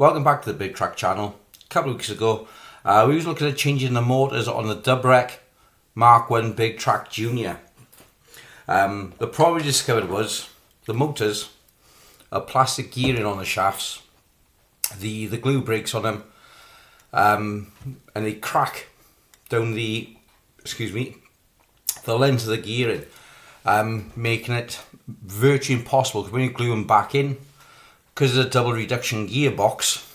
Welcome back to the Bigtrak channel. A couple of weeks ago we was looking at changing the motors on the Dubreq Mark 1 Bigtrak Junior. The problem we discovered was the motors are plastic gearing on the shafts. The glue breaks on them and they crack down the length of the gearing, making it virtually impossible because when you glue them back in, because of the double reduction gearbox,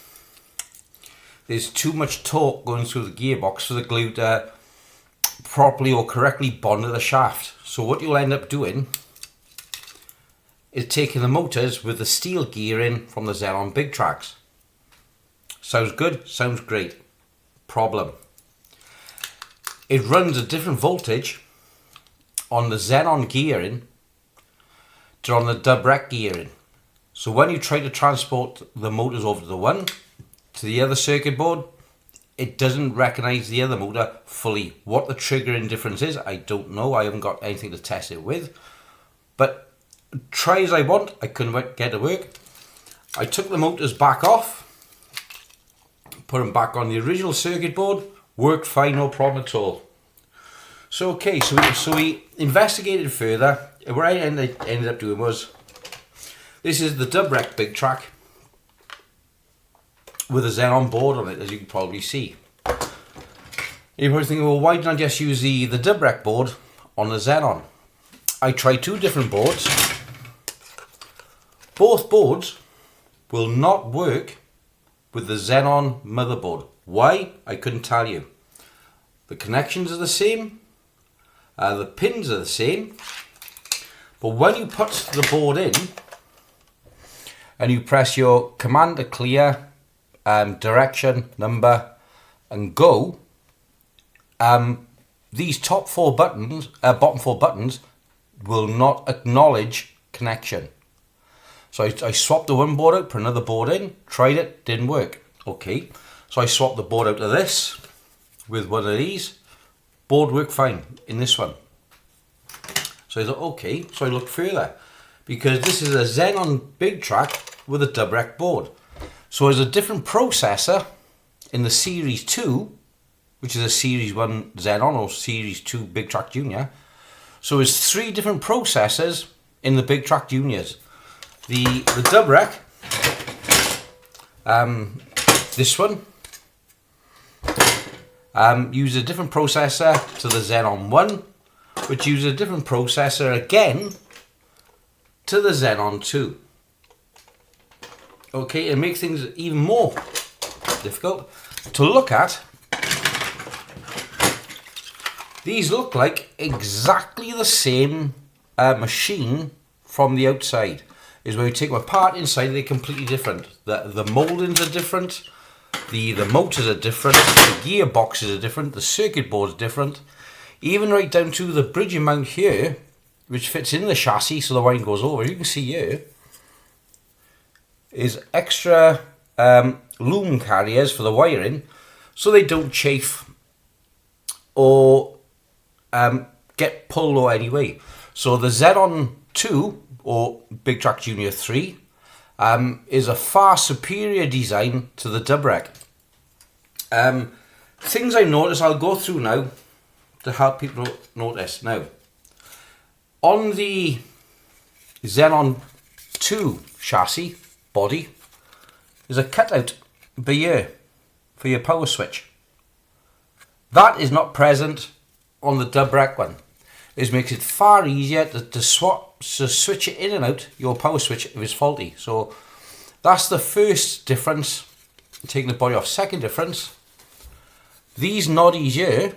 there's too much torque going through the gearbox for the glue to properly or correctly bond to the shaft. So what you'll end up doing is taking the motors with the steel gearing from the Xenon Bigtraks. Sounds good, sounds great. Problem: it runs a different voltage on the Xenon gearing to on the Dubreq gearing. So when you try to transport the motors over to the other circuit board, it doesn't recognize the other motor fully. What the triggering difference is, I don't know. I haven't got anything to test it with. But try as I want, I couldn't get it to work. I took the motors back off, put them back on the original circuit board, worked fine, no problem at all. So okay, so we investigated further, and what I ended up doing was, this is the Dubreq Bigtrak with a Xenon board on it, as you can probably see. You're probably thinking, well, why didn't I just use the Dubreq board on the Xenon? I tried two different boards. Both boards will not work with the Xenon motherboard. Why? I couldn't tell you. The connections are the same, the pins are the same, but when you put the board in and you press your command to clear, direction, number, and go, these bottom four buttons will not acknowledge connection. So I swapped the one board out, put another board in, tried it, didn't work. Okay, so I swapped the board out of this with one of these, board worked fine in this one. So I thought, okay, so I looked further, because this is a Xenon Bigtrak with a Dubreq board. So there's a different processor in the Series 2, which is a Series 1 Xenon or Series 2 Bigtrak Junior. So there's three different processors in the Bigtrak Juniors. The Dubreq, this one, uses a different processor to the Xenon 1, which uses a different processor again to the Xenon 2. Okay, it makes things even more difficult to look at. These look like exactly the same machine from the outside. Is when you take them apart inside, they're completely different. The mouldings are different, the motors are different, the gearboxes are different, the circuit board's different, even right down to the bridging mount here, which fits in the chassis so the wiring goes over. You can see here is extra loom carriers for the wiring so they don't chafe or get pulled or anyway. So the Xenon 2 or Bigtrak Junior 3 is a far superior design to the Dubreq. Things I noticed, I'll go through now to help people notice. Now, on the Xenon 2 chassis body, there's a cutout here for your power switch. That is not present on the Dubreq one. This makes it far easier to switch it in and out your power switch if it's faulty. So that's the first difference, taking the body off. Second difference, these noddies here,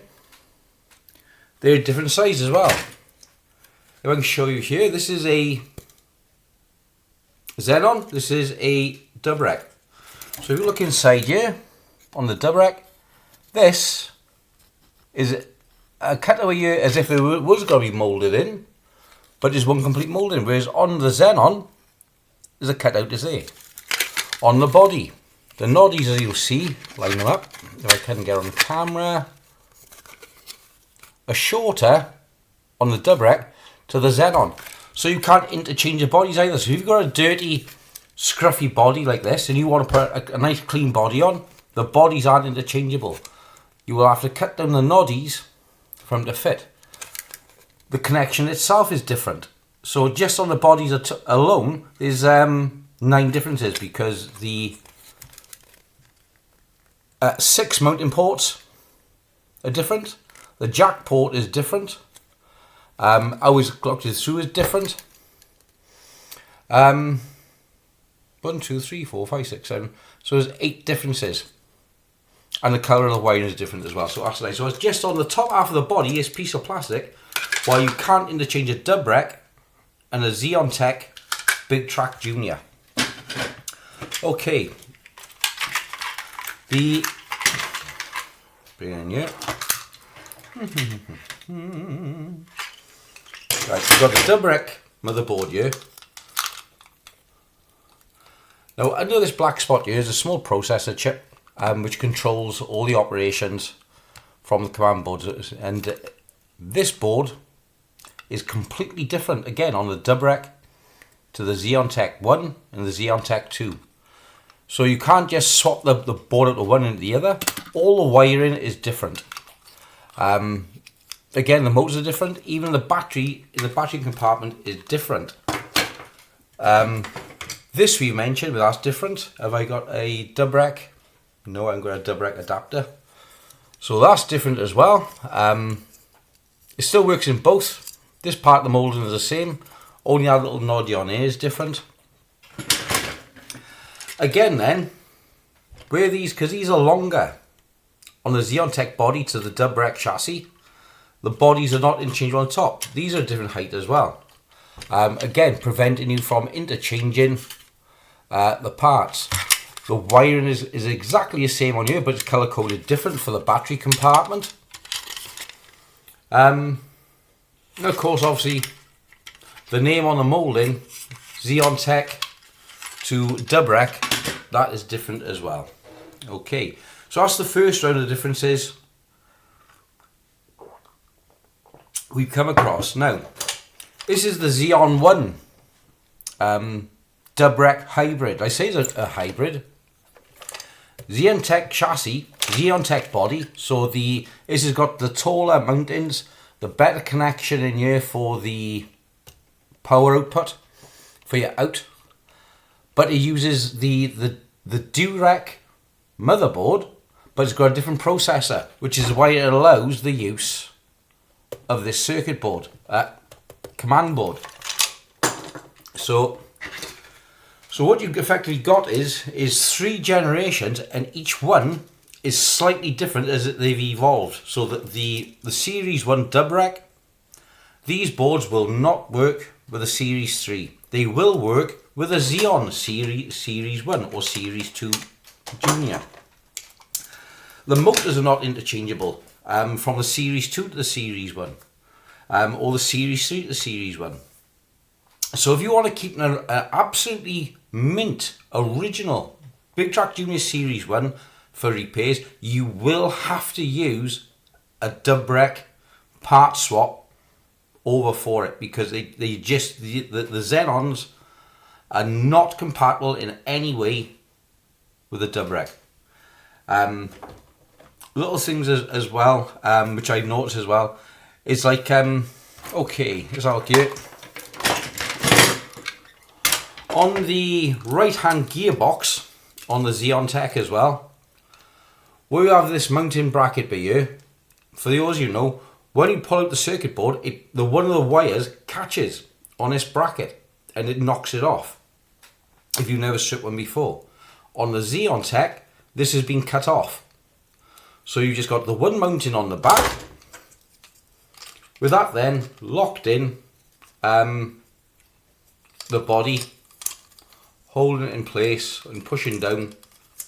they're different size as well. If I can show you here, this is a Xenon, this is a Dubreq. So if you look inside here on the Dubreq, this is a cutaway here as if it was going to be moulded in, but there's one complete moulding, whereas on the Xenon there's a cutout as there. On the body, the noddies, as you'll see, line them up, if I can get on the camera, are shorter on the Dubreq to the Xenon. So you can't interchange the bodies either. So if you've got a dirty scruffy body like this and you want to put a nice clean body on, the bodies aren't interchangeable. You will have to cut down the noddies for them to fit. The connection itself is different. So just on the bodies alone, there's 9 differences, because the 6 mounting ports are different. The jack port is different. How it's clocked through is different. 1, 2, 3, 4, 5, 6, 7. So there's 8 differences. And the colour of the wiring is different as well. So that's nice. So it's just on the top half of the body is a piece of plastic, while you can't interchange a Dubreq and a Zeon Bigtrak Junior. Okay. Bring it in here. Right, we've got the Dubreq motherboard here. Now under this black spot here is a small processor chip, which controls all the operations from the command board. And this board is completely different again on the Dubreq to the Zeon 1 and the Zeon 2. So you can't just swap the board out of one into the other. All the wiring is different. Again, the motors are different. Even the battery in the battery compartment is different. This we mentioned, but that's different. Have I got a Dubreq? No, I haven't got a Dubreq adapter. So that's different as well. It still works in both. This part of the moulding is the same. Only that little noddy on here is different. Again then, where these, because these are longer on the Zeon body to the Dubreq chassis, the bodies are not interchangeable on the top. These are a different height as well. Again, preventing you from interchanging the parts. The wiring is exactly the same on here, but it's colour coded different for the battery compartment. And of course, obviously, the name on the moulding, Zeon to Dubreq, that is different as well. Okay, so that's the first round of differences we've come across. Now, this is the Zeon 1 Dubreq hybrid. I say it's a hybrid. Zeon chassis, Zeon body. So this has got the taller mountings, the better connection in here for the power output for your out. But it uses the Dubreq motherboard, but it's got a different processor, which is why it allows the use of this circuit board, command board. So what you've effectively got is 3 generations, and each one is slightly different as they've evolved. So that the Series 1 Dubreq, these boards will not work with a Series 3. They will work with a Zeon Series 1 or Series 2 Junior. The motors are not interchangeable from the Series 2 to the Series 1 or the Series 3 to the Series 1. So if you want to keep an absolutely mint original Bigtrak Junior Series 1 for repairs, you will have to use a Dubreq part swap over for it, because the Xenons are not compatible in any way with the Dubreq. Little things as well, which I noticed as well, is like, okay, let's have a look here. On the right hand gearbox on the Zeon as well, we have this mounting bracket bit here. For those you know, when you pull out the circuit board, one of the wires catches on this bracket and it knocks it off, if you've never stripped one before. On the Zeon this has been cut off. So you've just got the one mounting on the back, with that then locked in, the body, holding it in place and pushing down.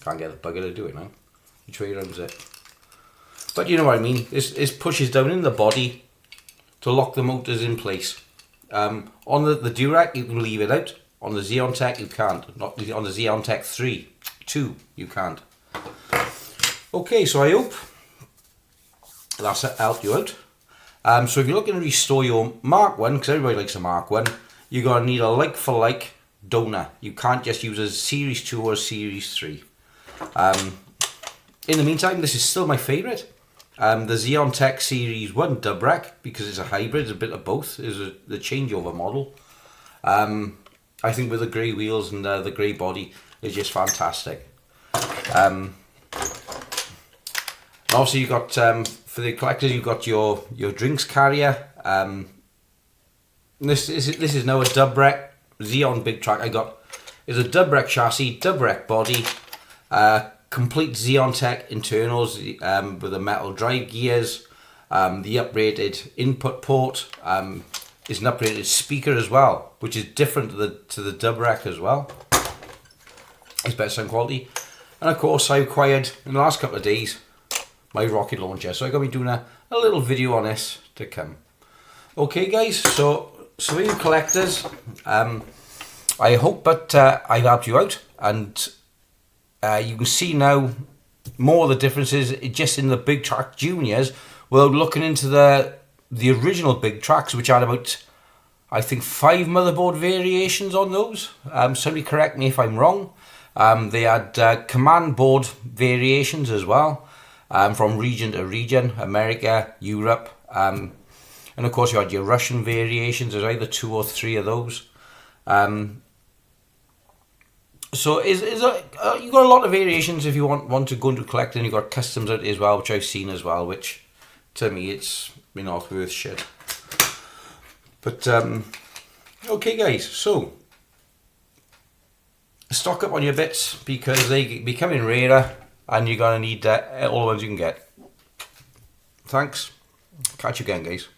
Can't get the bugger to do it now. Which way runs it? But you know what I mean. This pushes down in the body to lock the motors in place. On the Dubreq you can leave it out. On the Zeon you can't. Not on the Zeon 2 you can't. Okay, so I hope that's helped you out. So if you're looking to restore your Mark 1, because everybody likes a Mark 1, you're going to need a like for like donor. You can't just use a Series 2 or a Series 3. In the meantime, this is still my favourite. The Zeon Tech Series 1 Dubreq, because it's a hybrid, it's a bit of both, is the changeover model. I think with the grey wheels and the grey body is just fantastic. Obviously you got, for the collectors, you've got your drinks carrier. This is now a Dubreq Zeon Bigtrak. Is a Dubreq chassis, Dubreq body, complete Zeon Tech internals with the metal drive gears, the upgraded input port, is an upgraded speaker as well, which is different to the Dubreq as well. It's better sound quality, and of course I acquired in the last couple of days my rocket launcher, so I'm going to be doing a little video on this to come. Okay guys, so for you collectors, I hope that I've helped you out, and you can see now more of the differences just in the Bigtrak Juniors without looking into the original Bigtraks, which had about, I think, 5 motherboard variations on those. Somebody correct me if I'm wrong. They had command board variations as well, from region to region, America, Europe, and of course you had your Russian variations. There's either 2 or 3 of those. So you've got a lot of variations if you want to go into collecting. You've got customs out as well, which I've seen as well, which to me it's not worth shit. But okay guys, so stock up on your bits because they're becoming rarer and you're going to need all the ones you can get. Thanks. Catch you again guys.